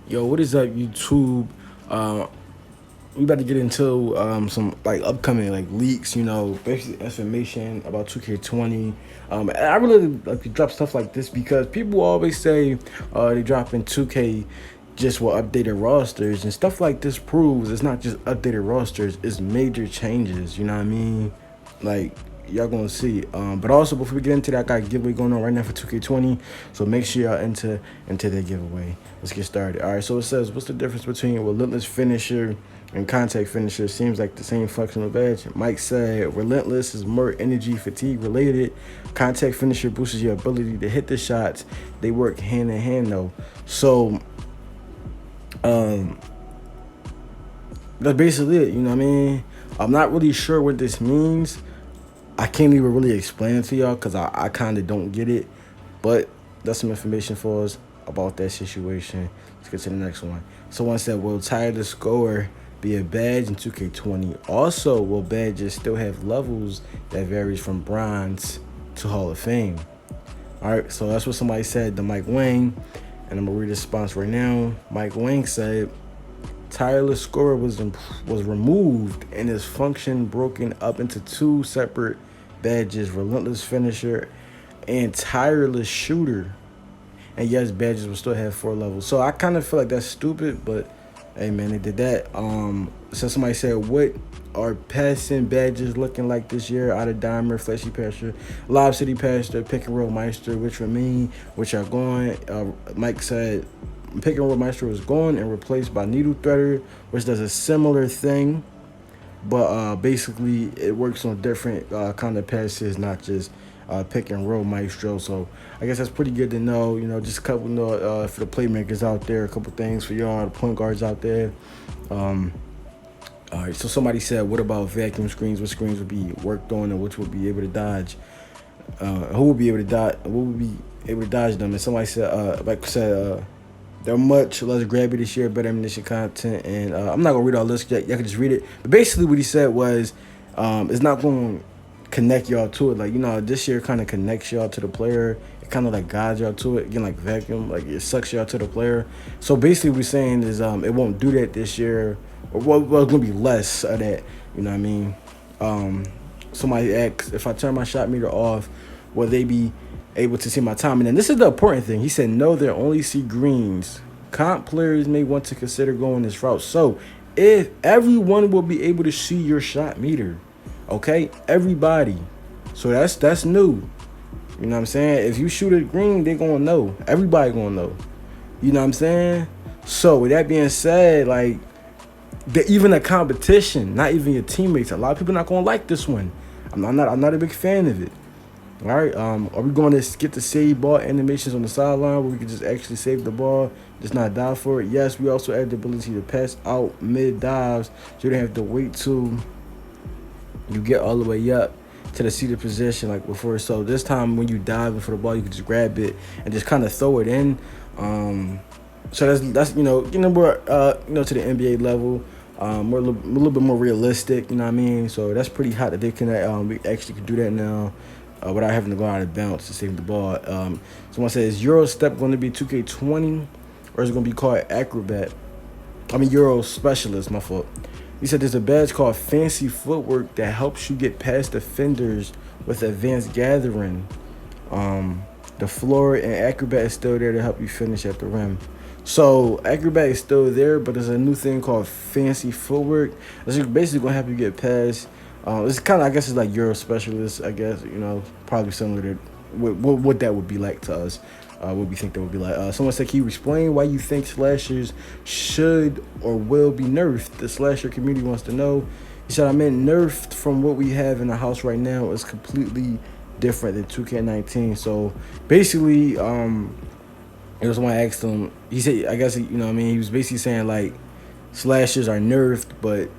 Yo, what is up, YouTube? Uh, we about to get into some like upcoming like leaks, basically information about 2K20. And I really like to drop stuff like this because people always say they drop in 2K just with updated rosters and stuff like this proves it's not just updated rosters, it's major changes. You know what I mean? Like y'all gonna see. But also before we get into that, I got a giveaway going on right now for 2K20. So make sure y'all enter that giveaway. Let's get started. All right. So it says, what's the difference between relentless finisher and contact finisher? Seems like the same functional badge. Mike said relentless is more energy fatigue related. Contact finisher boosts your ability to hit the shots. They work hand in hand though. So um that's basically it. You know what I mean? I'm not really sure what this means. I can't even really explain it to y'all because I kind of don't get it. But that's some information for us about that situation. Let's get to the next one. Someone said, will tireless score be a badge in 2K20? Also, will badges still have levels that varies from bronze to Hall of Fame? All right, so that's what somebody said to Mike Wang. And I'm going to read the response right now. Mike Wang said, tireless scorer was removed and its function broken up into two separate badges: relentless finisher and tireless shooter. And yes, badges will still have 4 levels. So I kind of feel like that's stupid, but hey man, they did that. So somebody said, what are passing badges looking like this year? Out of Dimer, Fleshy Pasture, Lob City Pasture, Pick and Roll Meister, which remain, which are going. Mike said Pick and Roll Meister was gone and replaced by Needle Threader, which does a similar thing, but basically it works on different kind of passes, not just Pick and Roll Maestro. So I guess that's pretty good to know. Just a couple for the playmakers out there, a couple things for y'all, the point guards out there. All right, so somebody said, what about vacuum screens? What screens would be worked on and which would be able to dodge? Who would be able to dodge? Who would be able to dodge them? And somebody said, like I said, they're much less grabby this year, better ammunition content, and I'm not gonna read all this yet. Y'all can just read it. But basically, what he said was, it's not going to connect y'all to it. Like this year kind of connects y'all to the player. It kind of like guides y'all to it. Again, like vacuum, like it sucks y'all to the player. So basically, what we're saying is, it won't do that this year, or well, it's gonna be less of that. You know what I mean? Somebody asked, if I turn my shot meter off, will they be able to see my time? And then this is the important thing. He said, no, they only see greens. Comp players may want to consider going this route. So if everyone will be able to see your shot meter, okay, everybody. So that's new. You know what I'm saying? If you shoot it green, they gonna know. Everybody gonna know. You know what I'm saying? So with that being said, like even the competition, not even your teammates, a lot of people not gonna like this one. I'm not a big fan of it. All right, are we going to get the save ball animations on the sideline where we can just actually save the ball, just not dive for it? Yes, we also add the ability to pass out mid dives, so you don't have to wait till you get all the way up to the seated position like before. So this time when you dive for the ball, you can just grab it and just kind of throw it in. So that's more to the NBA level. More a little bit more realistic. You know what I mean? So that's pretty hot that they can we actually can do that now. Without having to go out of bounds to save the ball. Someone says, Euro Step going to be 2K20 or is it going to be called Acrobat? Euro Specialist, my fault. He said there's a badge called Fancy Footwork that helps you get past defenders with advanced gathering. The floor and Acrobat is still there to help you finish at the rim. So Acrobat is still there, but there's a new thing called Fancy Footwork. That's basically going to help you get past. It's kind of, I guess it's like Euro Specialist, I guess, probably similar to what that would be like to us, what we think that would be like. Someone said, can you explain why you think slashers should or will be nerfed? The slasher community wants to know. He said, I meant nerfed from what we have in the house right now is completely different than 2K19. So basically, it was when I asked him, he said, I guess, he was basically saying like slashers are nerfed, but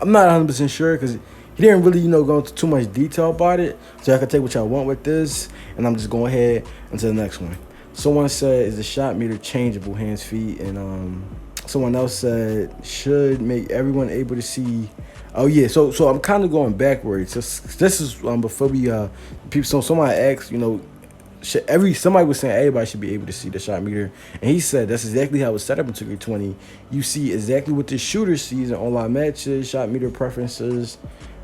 I'm not 100% sure because he didn't really, go into too much detail about it. So I can take what y'all want with this, and I'm just going ahead into the next one. Someone said, is the shot meter changeable, hands, feet? And someone else said, should make everyone able to see. Oh, yeah, so I'm kind of going backwards. This is before we, people, so somebody asked, somebody was saying everybody should be able to see the shot meter, and he said that's exactly how it's set up in 2K20. You see exactly what the shooter sees in online matches, shot meter preferences,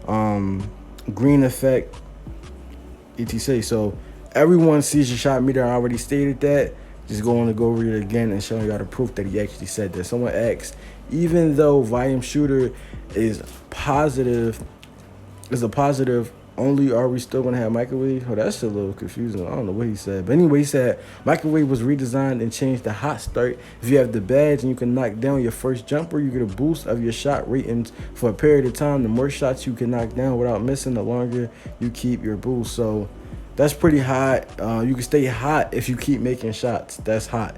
green effect, etc. So everyone sees your shot meter. I already stated that. Just going to go read it again and showing y'all the proof that he actually said that. Someone asked, even though volume shooter is a positive, only are we still gonna have microwave? Oh, that's a little confusing. I don't know what he said. But anyway, he said microwave was redesigned and changed the hot start. If you have the badge and you can knock down your first jumper, you get a boost of your shot ratings for a period of time. The more shots you can knock down without missing, the longer you keep your boost. So that's pretty hot. You can stay hot if you keep making shots. That's hot.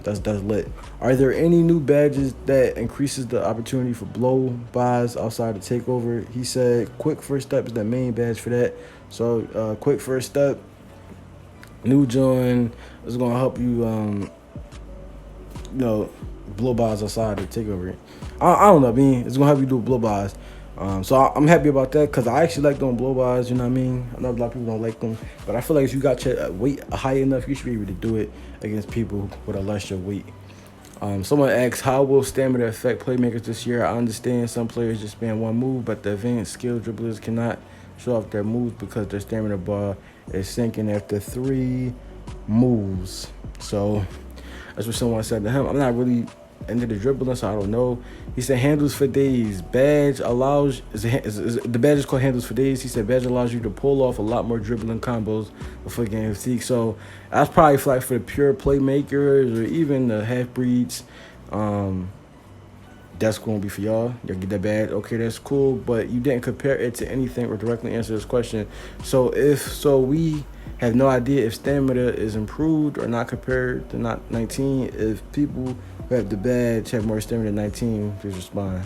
That's lit. Are there any new badges that increases the opportunity for blow buys outside the takeover? He said quick first step is the main badge for that. So quick first step, new join is gonna help you blow buys outside the takeover. I don't know, it's gonna help you do blow buys. So I'm happy about that because I actually like doing blow bys, you know what I mean? I know a lot of people don't like them, but I feel like if you got your weight high enough, you should be able to do it against people with a lesser weight. Someone asks, how will stamina affect playmakers this year? I understand some players just spam one move, but the advanced skill dribblers cannot show off their moves because their stamina bar is sinking after 3 moves. So that's what someone said to him. I'm not really into the dribbling, so I don't know. He said handles for days. Badge allows the badge is called handles for days. He said badge allows you to pull off a lot more dribbling combos before game fatigue. So that's probably for the pure playmakers or even the half breeds. That's gonna be for y'all. Y'all get that badge. Okay, that's cool. But you didn't compare it to anything or directly answer this question. So we have no idea if stamina is improved or not compared to 19. If people who have the badge have more stamina than 19, please respond.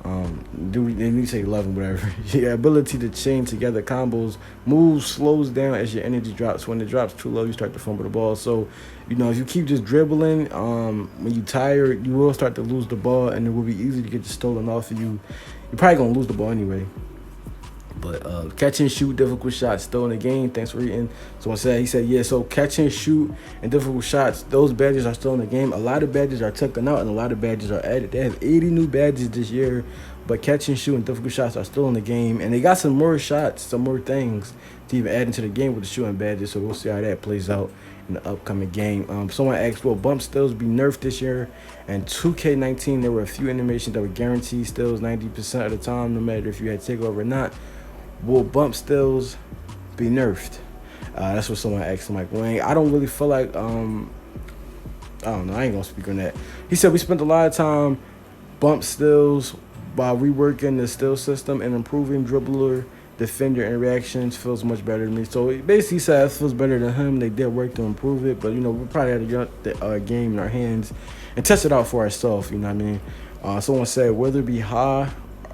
They need to say 11, whatever. Your ability to chain together combos, moves slows down as your energy drops. When it drops too low, you start to fumble the ball. So, if you keep just dribbling, when you tired, you will start to lose the ball, and it will be easy to get it stolen off of you. You're probably gonna lose the ball anyway. But catch and shoot, difficult shots still in the game. Thanks for reading. Someone said, he said, yeah, so catch and shoot and difficult shots, those badges are still in the game. A lot of badges are taken out and a lot of badges are added. They have 80 new badges this year, but catch and shoot and difficult shots are still in the game. And they got some more shots, some more things to even add into the game with the shooting badges. So we'll see how that plays out in the upcoming game. Someone asked, will bump stills be nerfed this year? And 2K19, there were a few animations that were guaranteed stills 90% of the time, no matter if you had takeover or not. Will bump stills be nerfed? That's what someone asked Mike Wayne. I don't really feel like, I don't know. I ain't going to speak on that. He said we spent a lot of time bump stills by reworking the still system and improving dribbler, defender, and reactions feels much better to me. So he basically said it feels better than him. They did work to improve it, but, we probably had to get the game in our hands and test it out for ourselves, you know what I mean? Someone said, whether it be high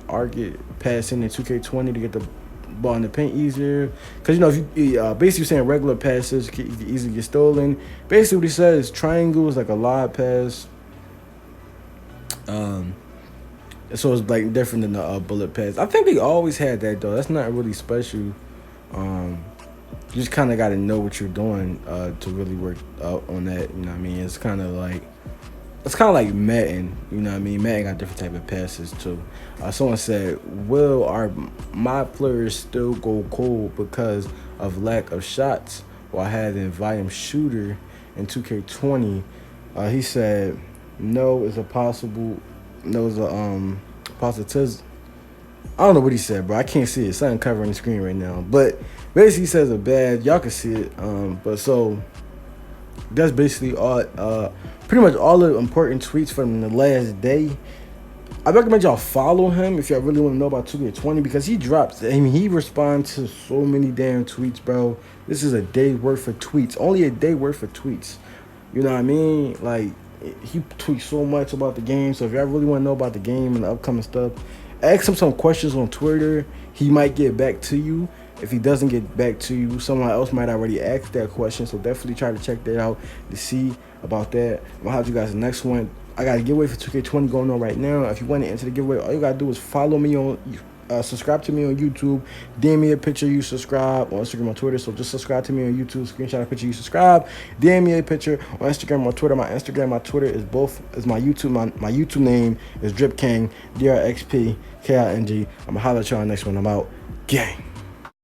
or get passing in 2K20 to get the ball in the paint easier, because if you basically saying regular passes can easily get stolen. Basically what he said is triangle is like a live pass, so it's like different than the bullet pass. I think they always had that though. That's not really special. You just kind of got to know what you're doing to really work out on that, you know what I mean? It's kind of like Madden, you know what I mean? Madden got different type of passes too. Someone said, will my players still go cold because of lack of shots while having volume shooter in 2K20? He said, no, it's a possible, no, it's a positive. I don't know what he said, bro. I can't see it. It's not covering the screen right now. But basically he says a bad, y'all can see it. But so that's basically all, pretty much all the important tweets from the last day. I recommend y'all follow him if y'all really want to know about 2K20 because he drops. He responds to so many damn tweets, bro. This is a day worth of tweets. Only a day worth of tweets. You know what I mean? Like, he tweets so much about the game. So if y'all really want to know about the game and the upcoming stuff, ask him some questions on Twitter. He might get back to you. If he doesn't get back to you, someone else might already ask that question. So definitely try to check that out to see about that. I'm gonna have you guys the next one. I got a giveaway for 2K20 going on right now. If you want to enter the giveaway, all you gotta do is follow me on subscribe to me on YouTube. DM me a picture you subscribe on Instagram or Twitter. So just subscribe to me on YouTube. Screenshot a picture you subscribe. DM me a picture on Instagram or Twitter. My Instagram, my Twitter is my YouTube. My YouTube name is DrxpKing, DrxpKing. I'm gonna holler at y'all next one. I'm out. Gang.